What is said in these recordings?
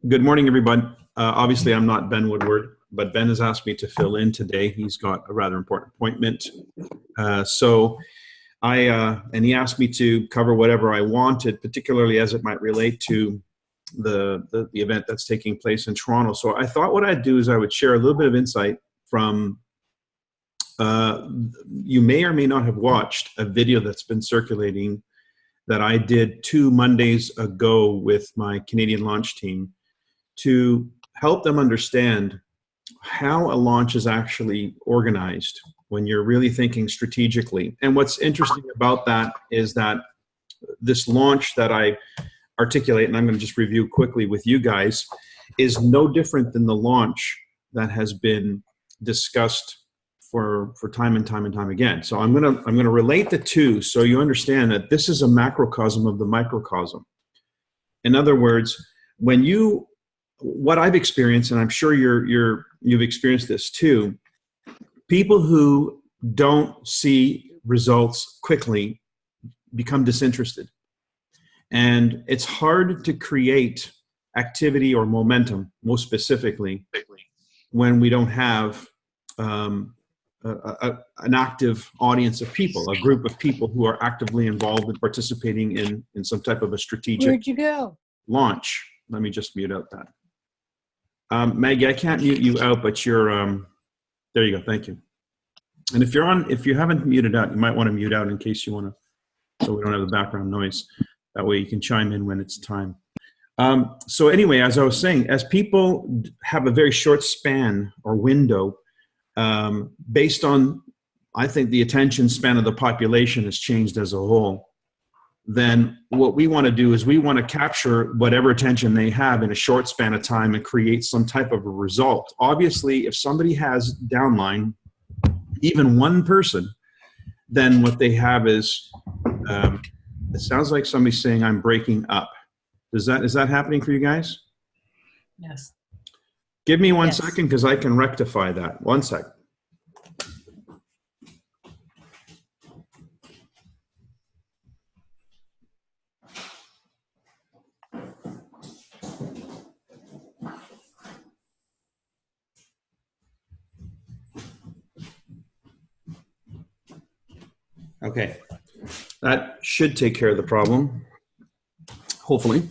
Good morning, everyone. Obviously, I'm not Ben Woodward, but Ben has asked me to fill in today. He's got a rather important appointment. And he asked me to cover whatever I wanted, particularly as it might relate to the event that's taking place in Toronto. So I thought what I'd do is I would share a little bit of insight from, you may or may not have watched a video that's been circulating that I did 2 Mondays ago with my Canadian launch team to help them understand how a launch is actually organized when you're really thinking strategically. And what's interesting about that is that this launch that I articulate, and I'm going to just review quickly with you guys, is no different than the launch that has been discussed for time and time and time again. So I'm going to relate the two so you understand that this is a macrocosm of the microcosm. In other words, what I've experienced, and I'm sure you've experienced this too, people who don't see results quickly become disinterested. And it's hard to create activity or momentum, most specifically, when we don't have an active audience of people, a group of people who are actively involved in participating in some type of a strategic Where'd you go? Launch. Let me just mute out that. Maggie, I can't mute you out, but you're, there you go, thank you. And if you haven't muted out, you might want to mute out in case you want to, so we don't have the background noise. That way you can chime in when it's time. So anyway, as I was saying, as people have a very short span or window, based on, I think the attention span of the population has changed as a whole, then what we want to do is we want to capture whatever attention they have in a short span of time and create some type of a result. Obviously, if somebody has downline, even one person, then what they have is, it sounds like somebody's saying I'm breaking up. Is that happening for you guys? Yes. Give me one second because I can rectify that. 1 sec. Okay, that should take care of the problem, hopefully.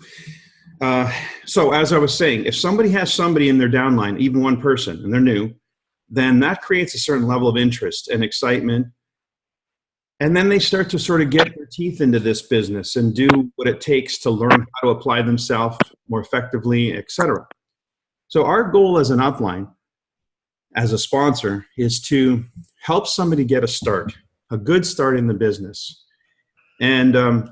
So as I was saying, if somebody has somebody in their downline, even one person, and they're new, then that creates a certain level of interest and excitement. And then they start to sort of get their teeth into this business and do what it takes to learn how to apply themselves more effectively, etc. So our goal as an upline, as a sponsor, is to help somebody get a start, a good start in the business. And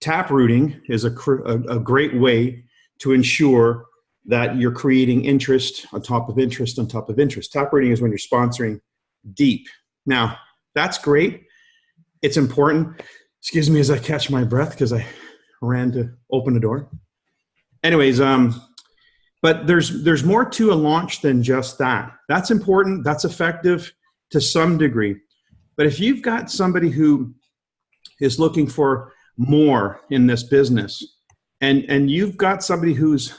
tap rooting is a great way to ensure that you're creating interest on top of interest on top of interest. Tap rooting is when you're sponsoring deep. Now, that's great. It's important. Excuse me as I catch my breath because I ran to open the door. Anyways, but there's more to a launch than just that. That's important. That's effective to some degree. But if you've got somebody who is looking for more in this business, and you've got somebody who's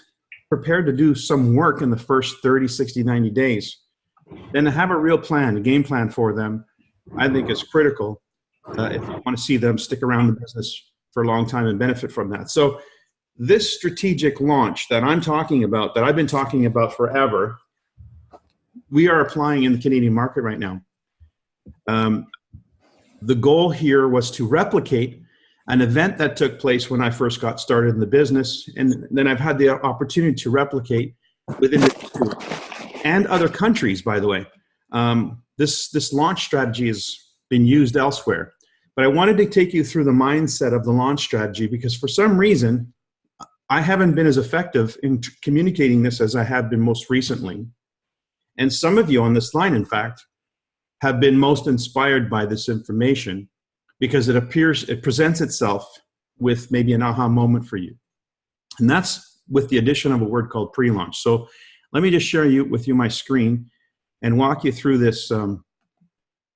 prepared to do some work in the first 30, 60, 90 days, then to have a real plan, a game plan for them, I think is critical if you want to see them stick around the business for a long time and benefit from that. So this strategic launch that I'm talking about, that I've been talking about forever, we are applying in the Canadian market right now. The goal here was to replicate an event that took place when I first got started in the business, and then I've had the opportunity to replicate within the and other countries, by the way. This launch strategy has been used elsewhere, but I wanted to take you through the mindset of the launch strategy because for some reason, I haven't been as effective in communicating this as I have been most recently. And some of you on this line, in fact, have been most inspired by this information because it presents itself with maybe an aha moment for you. And that's with the addition of a word called pre-launch. So let me just share with you my screen and walk you through this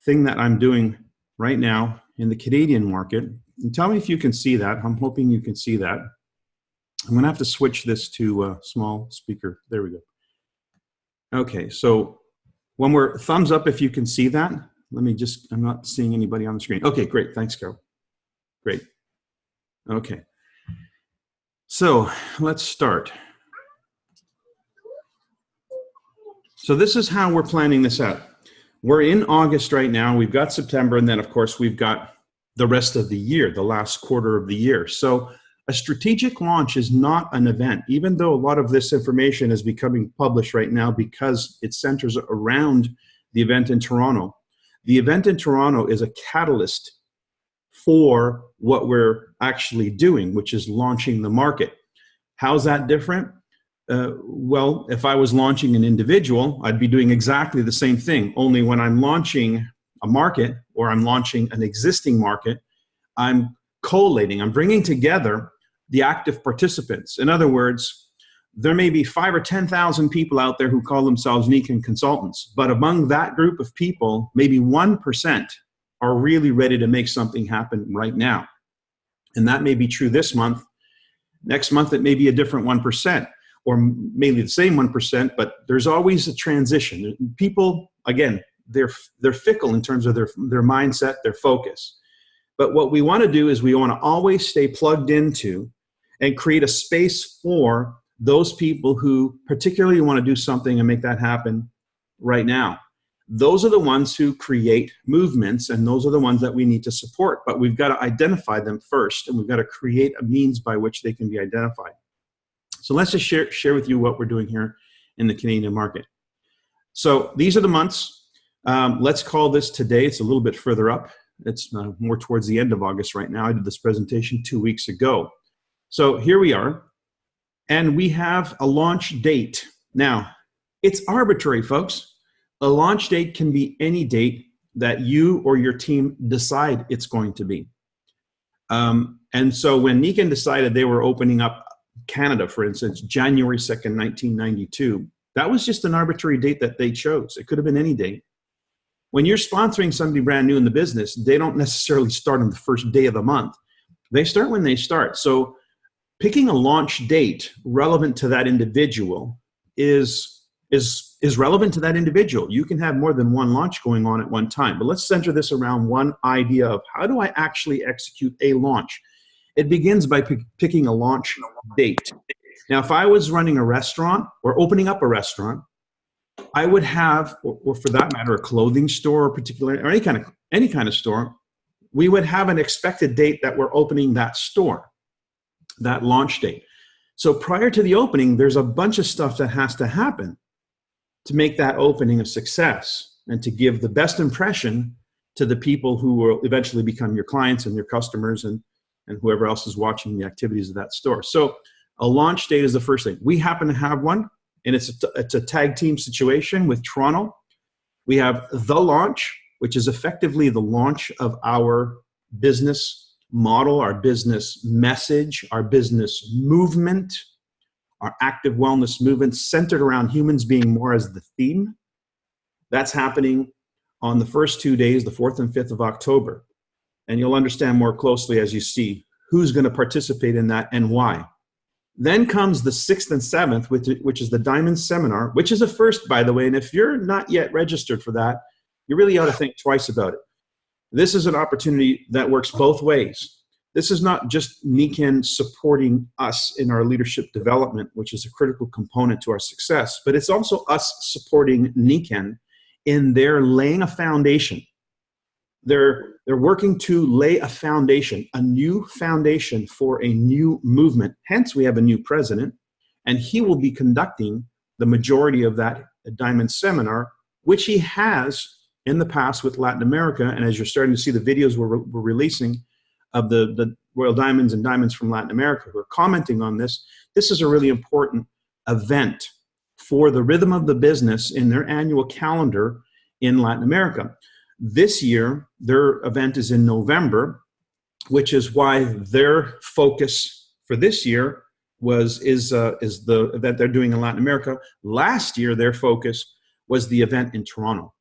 thing that I'm doing right now in the Canadian market. And tell me if you can see that. I'm hoping you can see that. I'm going to have to switch this to small speaker. There we go. Okay, so when we're thumbs up, if you can see that. Let me just, I'm not seeing anybody on the screen. Okay, great. Thanks, Carol. Great. Okay. So let's start. So this is how we're planning this out. We're in August right now. We've got September, and then, of course, we've got the rest of the year, the last quarter of the year. So a strategic launch is not an event, even though a lot of this information is becoming published right now because it centers around the event in Toronto. The event in Toronto is a catalyst for what we're actually doing, which is launching the market. How's that different? Well, if I was launching an individual, I'd be doing exactly the same thing, only when I'm launching a market or I'm launching an existing market, I'm collating, I'm bringing together the active participants. In other words, there may be 5,000 or 10,000 people out there who call themselves Nikan consultants, but among that group of people, maybe 1% are really ready to make something happen right now. And that may be true this month. Next month, it may be a different 1%, or maybe the same 1%, but there's always a transition. People, again, they're fickle in terms of their mindset, their focus. But what we want to do is we want to always stay plugged into and create a space for those people who particularly want to do something and make that happen right now. Those are the ones who create movements, and those are the ones that we need to support. But we've got to identify them first, and we've got to create a means by which they can be identified. So let's just share with you what we're doing here in the Canadian market. So these are the months. Let's call this today. It's a little bit further up. It's more towards the end of August right now. I did this presentation 2 weeks ago. So here we are, and we have a launch date. Now, it's arbitrary, folks. A launch date can be any date that you or your team decide it's going to be. And so when Nikan decided they were opening up Canada, for instance, January 2nd, 1992, that was just an arbitrary date that they chose. It could have been any date. When you're sponsoring somebody brand new in the business, they don't necessarily start on the first day of the month. They start when they start. So picking a launch date relevant to that individual is relevant to that individual. You can have more than one launch going on at one time, but let's center this around one idea of how do I actually execute a launch? It begins by picking a launch date. Now, if I was running a restaurant or opening up a restaurant, I would have, or for that matter, a clothing store, or any kind of store, we would have an expected date that we're opening that store, that launch date. So prior to the opening, there's a bunch of stuff that has to happen to make that opening a success and to give the best impression to the people who will eventually become your clients and your customers and whoever else is watching the activities of that store. So a launch date is the first thing. We happen to have one, and it's a tag team situation with Toronto. We have the launch, which is effectively the launch of our business model, our business message, our business movement, our active wellness movement centered around humans being more as the theme. That's happening on the first 2 days, the 4th and 5th of October. And you'll understand more closely as you see who's going to participate in that and why. Then comes the 6th and 7th, which is the Diamond Seminar, which is a first, by the way. And if you're not yet registered for that, you really ought to think twice about it. This is an opportunity that works both ways. This is not just Nikan supporting us in our leadership development, which is a critical component to our success, but it's also us supporting Nikan in their laying a foundation. They're working to lay a foundation, a new foundation for a new movement. Hence, we have a new president, and he will be conducting the majority of that Diamond Seminar, which he has in the past with Latin America. And as you're starting to see the videos we're releasing of the Royal Diamonds and Diamonds from Latin America who are commenting on this, this is a really important event for the rhythm of the business in their annual calendar in Latin America. This year, their event is in November, which is why their focus for this year is the event they're doing in Latin America. Last year, their focus was the event in Toronto.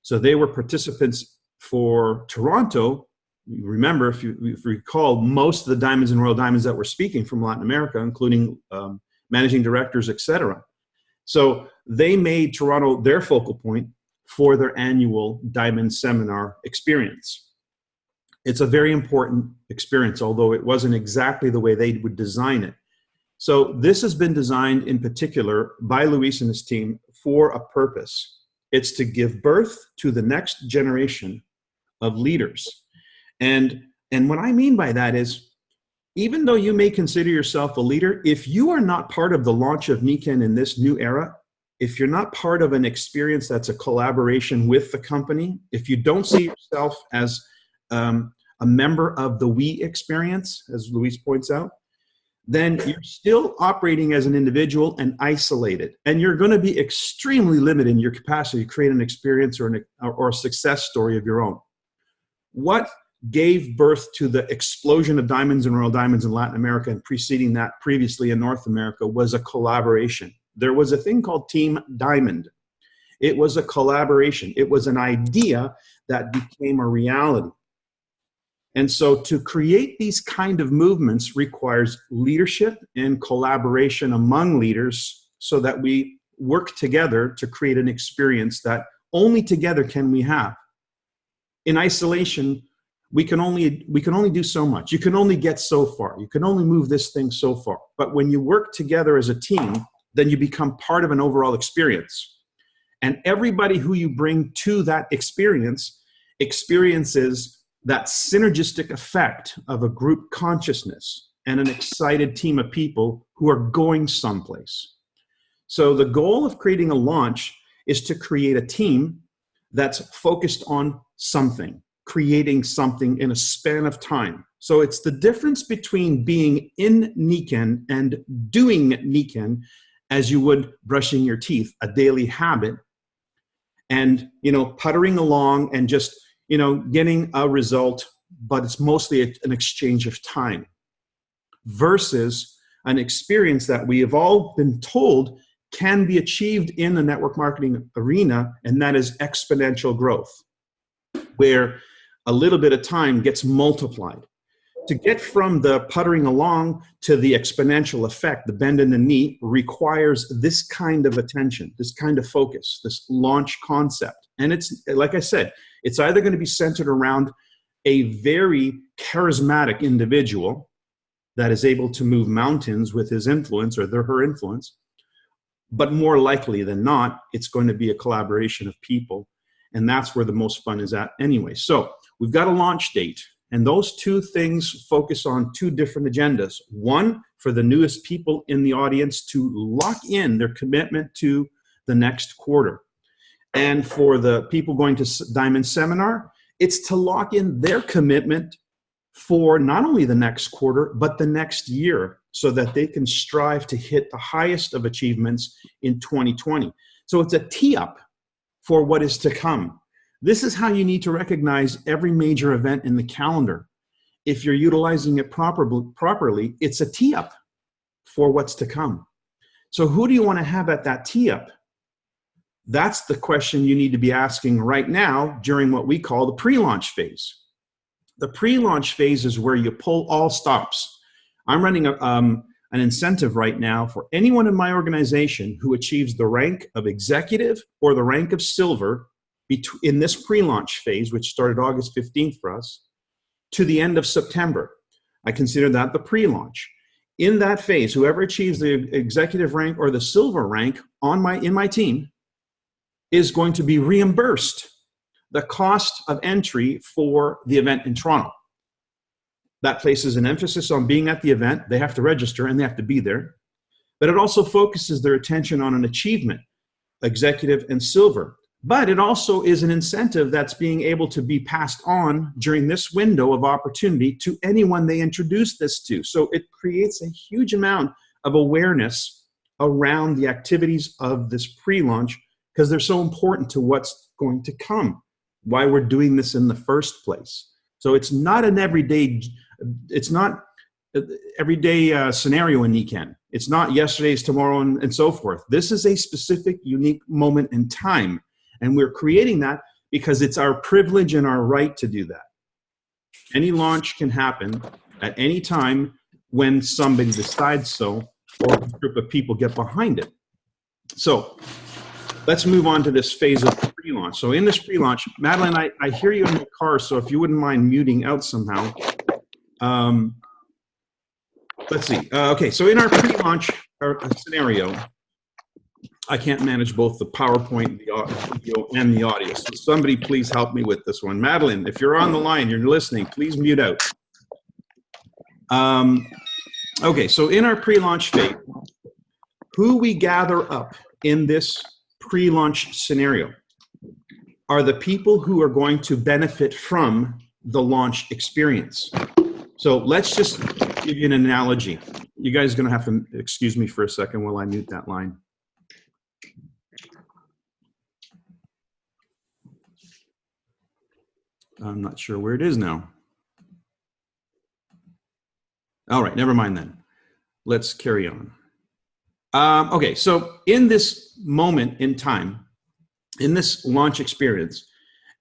So they were participants for Toronto, remember, if you recall, most of the diamonds and royal diamonds that we're speaking from Latin America, including managing directors, etc. So they made Toronto their focal point for their annual diamond seminar experience. It's a very important experience, although it wasn't exactly the way they would design it. So this has been designed in particular by Luis and his team for a purpose. It's to give birth to the next generation of leaders. And what I mean by that is, even though you may consider yourself a leader, if you are not part of the launch of NICAN in this new era, if you're not part of an experience that's a collaboration with the company, if you don't see yourself as a member of the we experience, as Luis points out, then you're still operating as an individual and isolated. And you're going to be extremely limited in your capacity to create an experience or a success story of your own. What gave birth to the explosion of diamonds and royal diamonds in Latin America and preceding that previously in North America was a collaboration. There was a thing called Team Diamond. It was a collaboration. It was an idea that became a reality. And so to create these kind of movements requires leadership and collaboration among leaders so that we work together to create an experience that only together can we have. In isolation, we can only do so much. You can only get so far. You can only move this thing so far. But when you work together as a team, then you become part of an overall experience. And everybody who you bring to that experience experiences that synergistic effect of a group consciousness and an excited team of people who are going someplace. So the goal of creating a launch is to create a team that's focused on something, creating something in a span of time. So it's the difference between being in NICAN and doing NICAN as you would brushing your teeth, a daily habit, and puttering along and just getting a result, but it's mostly an exchange of time, versus an experience that we have all been told can be achieved in the network marketing arena, and that is exponential growth, where a little bit of time gets multiplied. To get from the puttering along to the exponential effect, the bend in the knee, requires this kind of attention, this kind of focus, this launch concept. And it's, like I said, it's either going to be centered around a very charismatic individual that is able to move mountains with his influence or her influence, but more likely than not, it's going to be a collaboration of people. And that's where the most fun is at anyway. So we've got a launch date. And those two things focus on two different agendas. One, for the newest people in the audience to lock in their commitment to the next quarter. And for the people going to Diamond Seminar, it's to lock in their commitment for not only the next quarter, but the next year, so that they can strive to hit the highest of achievements in 2020. So it's a tee-up for what is to come. This is how you need to recognize every major event in the calendar. If you're utilizing it properly, it's a tee-up for what's to come. So who do you want to have at that tee-up? That's the question you need to be asking right now during what we call the pre-launch phase. The pre-launch phase is where you pull all stops. I'm running an incentive right now for anyone in my organization who achieves the rank of executive or the rank of silver in this pre-launch phase, which started August 15th for us, to the end of September. I consider that the pre-launch. In that phase, whoever achieves the executive rank or the silver rank in my team is going to be reimbursed the cost of entry for the event in Toronto. That places an emphasis on being at the event. They have to register and they have to be there. But it also focuses their attention on an achievement, executive and silver. But it also is an incentive that's being able to be passed on during this window of opportunity to anyone they introduce this to. So it creates a huge amount of awareness around the activities of this pre-launch, because they're so important to what's going to come, why we're doing this in the first place. So it's not an everyday scenario in NICAN. It's not yesterday's, tomorrow, and so forth. This is a specific, unique moment in time. And we're creating that because it's our privilege and our right to do that. Any launch can happen at any time when somebody decides so, or a group of people get behind it. So let's move on to this phase of pre-launch. So in this pre-launch, Madeline, I hear you in the car, so if you wouldn't mind muting out somehow. Let's see. Okay, so in our pre-launch scenario, I can't manage both the PowerPoint, the video, and the audio. So somebody please help me with this one. Madeline, if you're on the line, you're listening, please mute out. Okay, so in our pre-launch phase, who we gather up in this pre-launch scenario are the people who are going to benefit from the launch experience. So let's just give you an analogy. You guys are going to have to excuse me for a second while I mute that line. I'm not sure where it is now. All right, never mind then. Let's carry on. Okay, so in this moment in time, in this launch experience,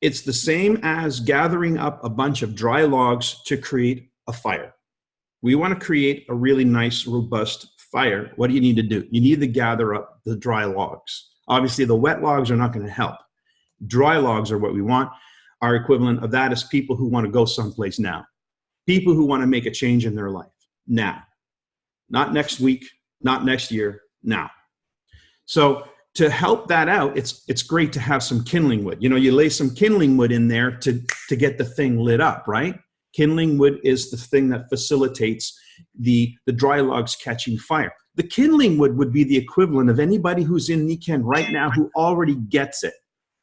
it's the same as gathering up a bunch of dry logs to create a fire. We want to create a really nice, robust fire. What do you need to do? You need to gather up the dry logs. Obviously, the wet logs are not going to help. Dry logs are what we want. Our equivalent of that is people who want to go someplace now. People who want to make a change in their life now. Not next week, not next year, now. So to help that out, it's great to have some kindling wood. You know, you lay some kindling wood in there to get the thing lit up, right? Kindling wood is the thing that facilitates the dry logs catching fire. The kindling wood would be the equivalent of anybody who's in NECAN right now who already gets it,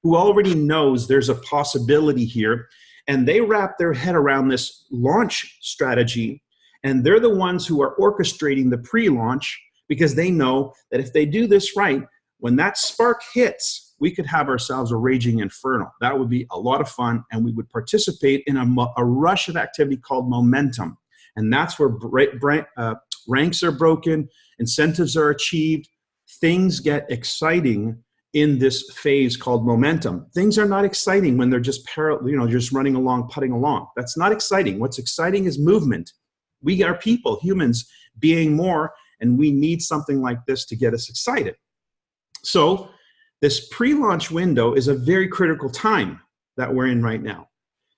who already knows there's a possibility here, and they wrap their head around this launch strategy, and they're the ones who are orchestrating the pre-launch because they know that if they do this right, when that spark hits, we could have ourselves a raging inferno. That would be a lot of fun, and we would participate in a rush of activity called momentum. And that's where ranks are broken, incentives are achieved, things get exciting in this phase called momentum. Things are not exciting when they're just just running along, putting along. That's not exciting. What's exciting is movement. We are people, humans, being more, and we need something like this to get us excited. So this pre-launch window is a very critical time that we're in right now,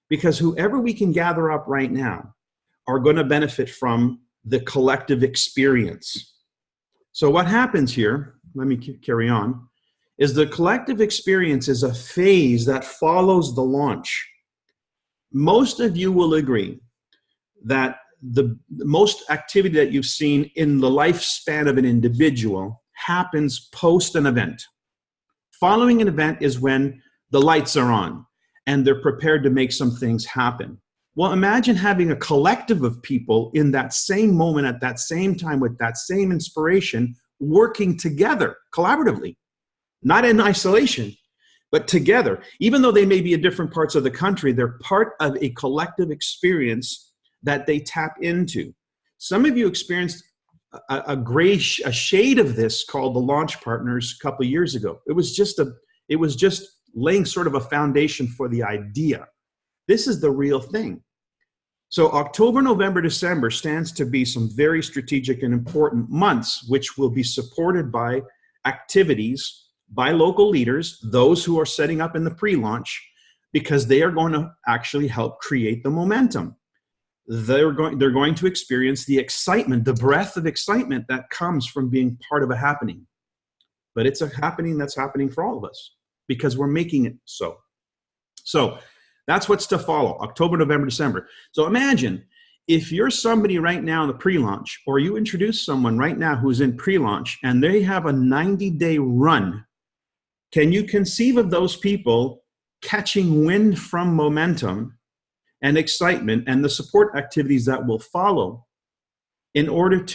because whoever we can gather up right now are going to benefit from the collective experience. So what happens here, let me carry on, is the collective experience is a phase that follows the launch. Most of you will agree that the most activity that you've seen in the lifespan of an individual happens post an event. Following an event is when the lights are on and they're prepared to make some things happen. Well, imagine having a collective of people in that same moment at that same time with that same inspiration working together collaboratively, not in isolation, but together. Even though they may be in different parts of the country, they're part of a collective experience that they tap into. Some of you experienced a shade of this called the Launch Partners a couple of years ago. It was just laying sort of a foundation for the idea. This is the real thing. So October, November, December stands to be some very strategic and important months, which will be supported by activities by local leaders, those who are setting up in the pre-launch, because they are going to actually help create the momentum. They're going to experience the excitement, the breath of excitement that comes from being part of a happening. But it's a happening that's happening for all of us because we're making it so. So that's what's to follow, October, November, December. So imagine if you're somebody right now in the pre-launch, or you introduce someone right now who's in pre-launch and they have a 90-day run. Can you conceive of those people catching wind from momentum and excitement and the support activities that will follow in order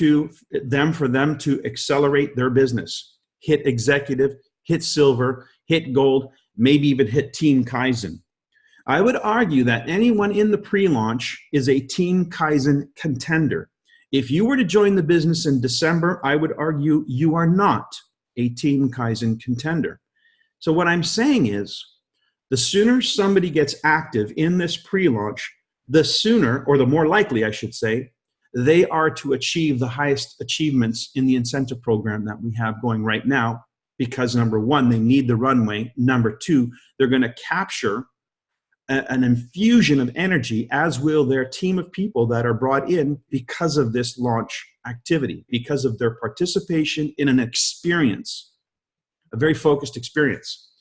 for them to accelerate their business, hit executive, hit silver, hit gold, maybe even hit Team Kaizen? I would argue that anyone in the pre-launch is a Team Kaizen contender. If you were to join the business in December, I would argue you are not a Team Kaizen contender. So what I'm saying is, the sooner somebody gets active in this pre-launch, the sooner, or the more likely, I should say, they are to achieve the highest achievements in the incentive program that we have going right now, because number one, they need the runway. Number two, they're going to capture an infusion of energy, as will their team of people that are brought in because of this launch activity, because of their participation in an experience, a very focused experience.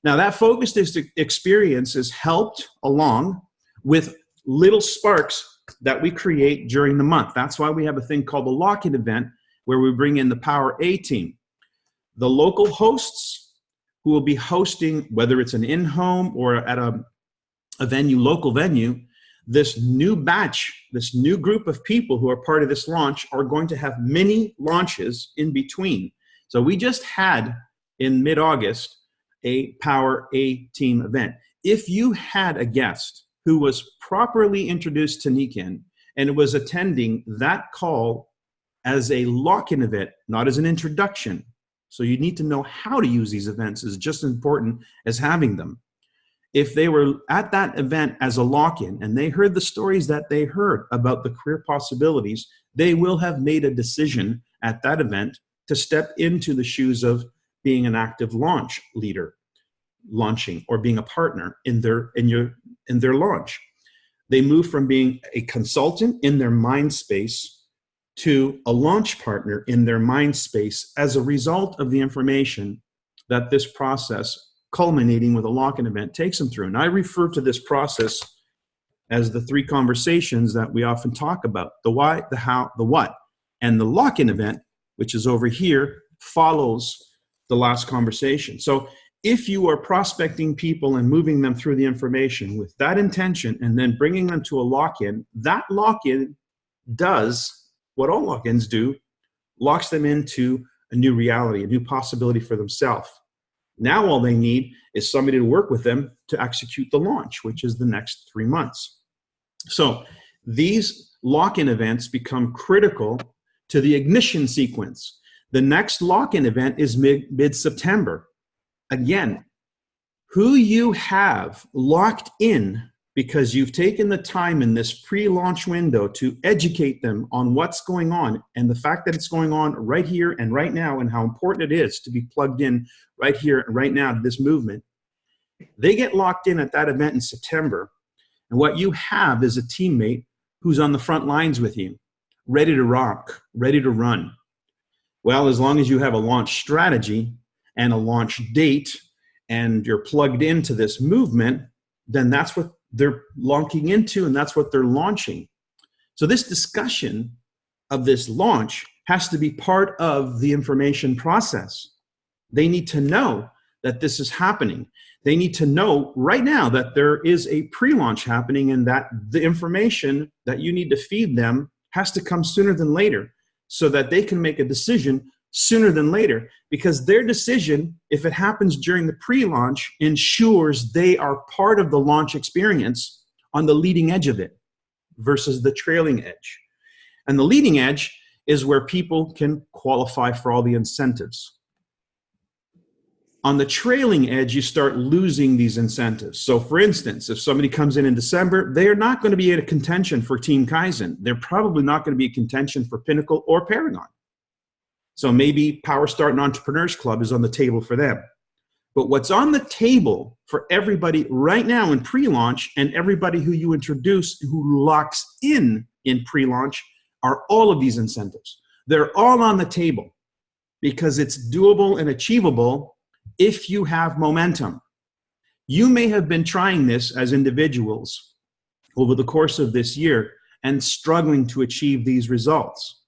Now, that focused experience is helped along with little sparks that we create during the month. That's why we have a thing called the Lock-in Event, where we bring in the Power A team. The local hosts who will be hosting, whether it's an in-home or at a venue, local venue, this new batch, this new group of people who are part of this launch are going to have mini launches in between. So we just had in mid-August a Power A team event. If you had a guest who was properly introduced to NICAN and was attending that call as a lock-in event, not as an introduction, so you need to know how to use these events is just as important as having them. If they were at that event as a lock-in and they heard the stories that they heard about the career possibilities, they will have made a decision at that event to step into the shoes of being an active launch leader, launching, or being a partner in their launch. They move from being a consultant in their mind space to a launch partner in their mind space as a result of the information that this process, culminating with a lock-in event, takes them through. And I refer to this process as the three conversations that we often talk about: the why, the how, the what. And the lock-in event, which is over here, follows the last conversation. So if you are prospecting people and moving them through the information with that intention and then bringing them to a lock-in, that lock-in does what all lock-ins do, locks them into a new reality, a new possibility for themselves. Now all they need is somebody to work with them to execute the launch, which is the next 3 months. So these lock-in events become critical to the ignition sequence. The next lock-in event is mid-September. Again, who you have locked in because you've taken the time in this pre-launch window to educate them on what's going on and the fact that it's going on right here and right now, and how important it is to be plugged in right here and right now to this movement. They get locked in at that event in September, and what you have is a teammate who's on the front lines with you, ready to rock, ready to run. Well, as long as you have a launch strategy and a launch date and you're plugged into this movement, then that's what they're locking into and that's what they're launching. So this discussion of this launch has to be part of the information process. They need to know that this is happening. They need to know right now that there is a pre-launch happening and that the information that you need to feed them has to come sooner than later so that they can make a decision sooner than later, because their decision, if it happens during the pre-launch, ensures they are part of the launch experience on the leading edge of it versus the trailing edge. And the leading edge is where people can qualify for all the incentives. On the trailing edge, you start losing these incentives. So for instance, if somebody comes in December, they are not going to be in a contention for Team Kaizen. They're probably not going to be a contention for Pinnacle or Paragon. So maybe Power Start and Entrepreneurs Club is on the table for them. But what's on the table for everybody right now in pre-launch, and everybody who you introduce who locks in pre-launch, are all of these incentives. They're all on the table because it's doable and achievable if you have momentum. You may have been trying this as individuals over the course of this year and struggling to achieve these results.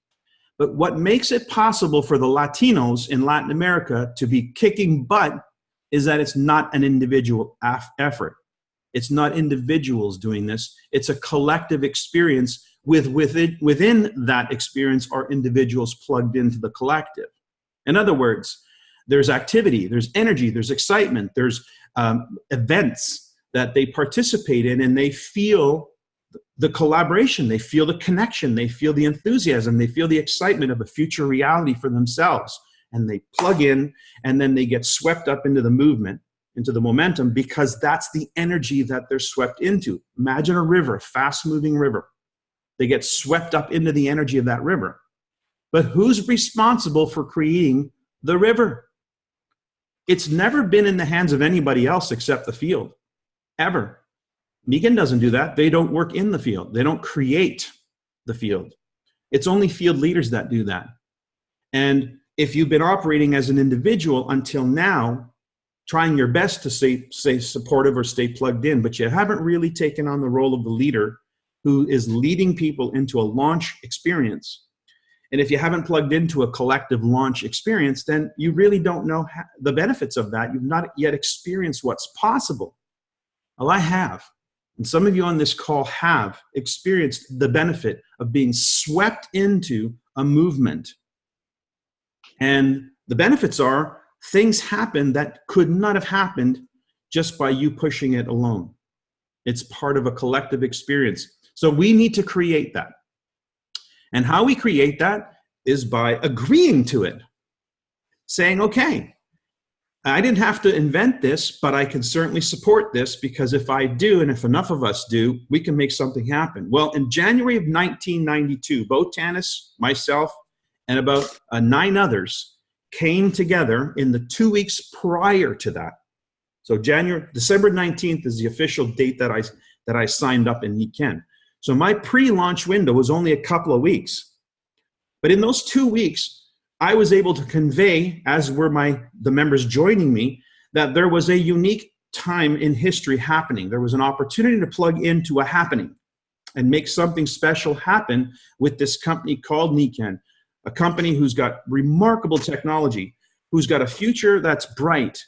But what makes it possible for the Latinos in Latin America to be kicking butt is that it's not an individual effort. It's not individuals doing this. It's a collective experience. Within that experience are individuals plugged into the collective. In other words, there's activity, there's energy, there's excitement, there's events that they participate in, and they feel the collaboration, they feel the connection, they feel the enthusiasm, they feel the excitement of a future reality for themselves. And they plug in, and then they get swept up into the movement. into the momentum, because that's the energy that they're swept into. Imagine a river, a fast-moving river. They get swept up into the energy of that river. But who's responsible for creating the river? It's never been in the hands of anybody else except the field, ever. Nikken doesn't do that. They don't work in the field. They don't create the field. It's only field leaders that do that. And if you've been operating as an individual until now, trying your best to stay supportive or stay plugged in, but you haven't really taken on the role of the leader who is leading people into a launch experience. And if you haven't plugged into a collective launch experience, then you really don't know the benefits of that. You've not yet experienced what's possible. Well, I have. And some of you on this call have experienced the benefit of being swept into a movement. And the benefits are things happen that could not have happened just by you pushing it alone. It's part of a collective experience. So we need to create that. And how we create that is by agreeing to it. Saying, okay, I didn't have to invent this, but I can certainly support this, because if I do, and if enough of us do, we can make something happen. Well, in January of 1992, Bo Tanis, myself, and about 9 others came together in the 2 weeks prior to that. So December 19th is the official date that I signed up in Nikken. So my pre-launch window was only a couple of weeks. But in those 2 weeks, I was able to convey, as were the members joining me, that there was a unique time in history happening. There was an opportunity to plug into a happening and make something special happen with this company called Nikken, a company who's got remarkable technology, who's got a future that's bright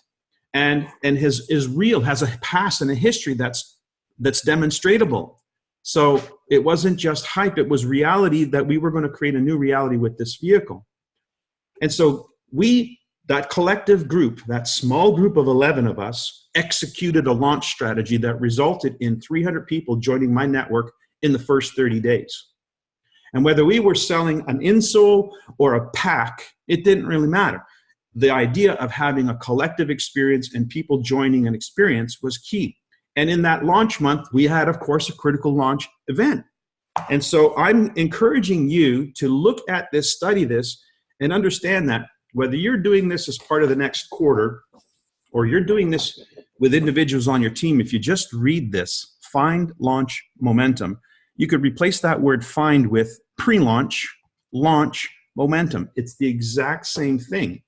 and is real, has a past and a history that's demonstratable. So it wasn't just hype, it was reality, that we were going to create a new reality with this vehicle. And so that collective group, that small group of 11 of us, executed a launch strategy that resulted in 300 people joining my network in the first 30 days. And whether we were selling an insole or a pack, it didn't really matter. The idea of having a collective experience and people joining an experience was key. And in that launch month, we had, of course, a critical launch event. And so I'm encouraging you to look at this, study this, and understand that whether you're doing this as part of the next quarter or you're doing this with individuals on your team, if you just read this, find, launch, momentum, you could replace that word find with pre-launch, launch, momentum. It's the exact same thing.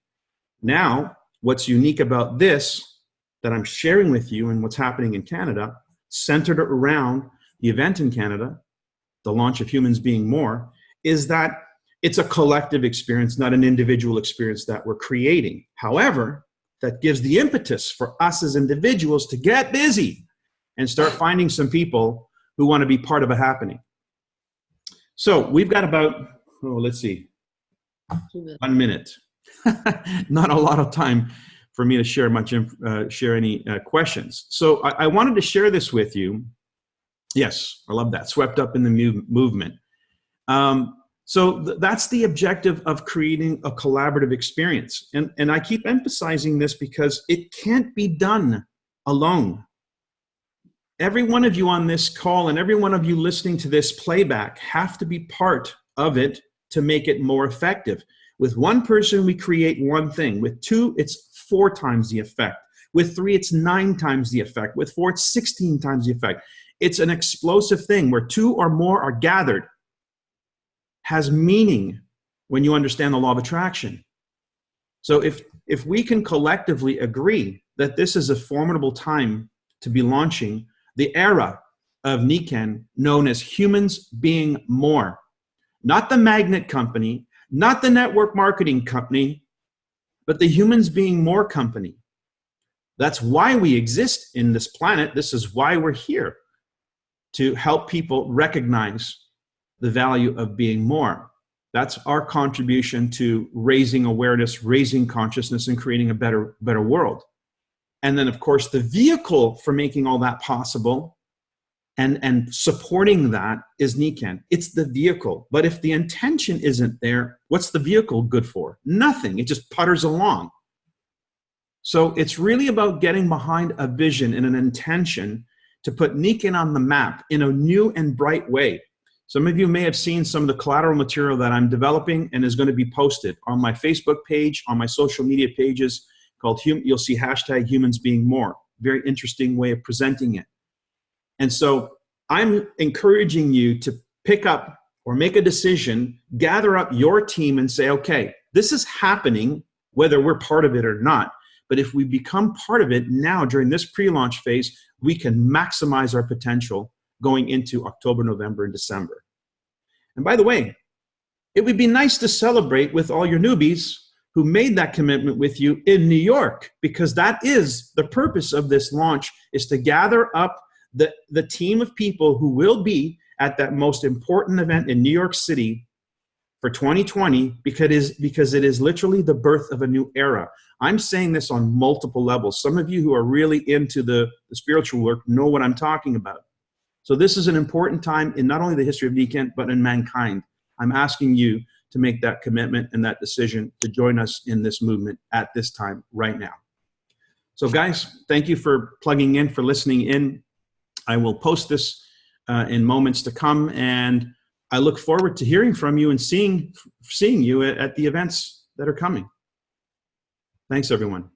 Now, what's unique about this that I'm sharing with you and what's happening in Canada, centered around the event in Canada, the launch of Humans Being More, is that it's a collective experience, not an individual experience that we're creating. However, that gives the impetus for us as individuals to get busy and start finding some people who want to be part of a happening. So we've got about, let's see, 1 minute. Not a lot of time for me to share any questions. So I wanted to share this with you. Yes, I love that. Swept up in the movement. So that's the objective of creating a collaborative experience. And I keep emphasizing this because it can't be done alone. Every one of you on this call and every one of you listening to this playback have to be part of it to make it more effective. With one person, we create one thing. With 2, it's 4 times the effect. With 3, it's 9 times the effect. With 4, it's 16 times the effect. It's an explosive thing where 2 or more are gathered. Has meaning when you understand the law of attraction. So if we can collectively agree that this is a formidable time to be launching the era of Nikken known as Humans Being More, not the magnet company, not the network marketing company, but the Humans Being More company. That's why we exist in this planet. This is why we're here, to help people recognize the value of being more. That's our contribution to raising awareness, raising consciousness, and creating a better world. And then, of course, the vehicle for making all that possible and supporting that is Nikken. It's the vehicle. But if the intention isn't there, what's the vehicle good for? Nothing. It just putters along. So it's really about getting behind a vision and an intention to put Nikin on the map in a new and bright way. Some of you may have seen some of the collateral material that I'm developing and is going to be posted on my Facebook page, on my social media pages called, you'll see hashtag humans being more. Very interesting way of presenting it. And so I'm encouraging you to pick up or make a decision, gather up your team and say, okay, this is happening, whether we're part of it or not. But if we become part of it now during this pre-launch phase, we can maximize our potential going into October, November, and December. And by the way, it would be nice to celebrate with all your newbies who made that commitment with you in New York, because that is the purpose of this launch, is to gather up the team of people who will be at that most important event in New York City for 2020, because it is literally the birth of a new era. I'm saying this on multiple levels. Some of you who are really into the spiritual work know what I'm talking about. So this is an important time in not only the history of Nikin, but in mankind. I'm asking you to make that commitment and that decision to join us in this movement at this time right now. So guys, thank you for plugging in, for listening in. I will post this in moments to come, and I look forward to hearing from you and seeing you at the events that are coming. Thanks, everyone.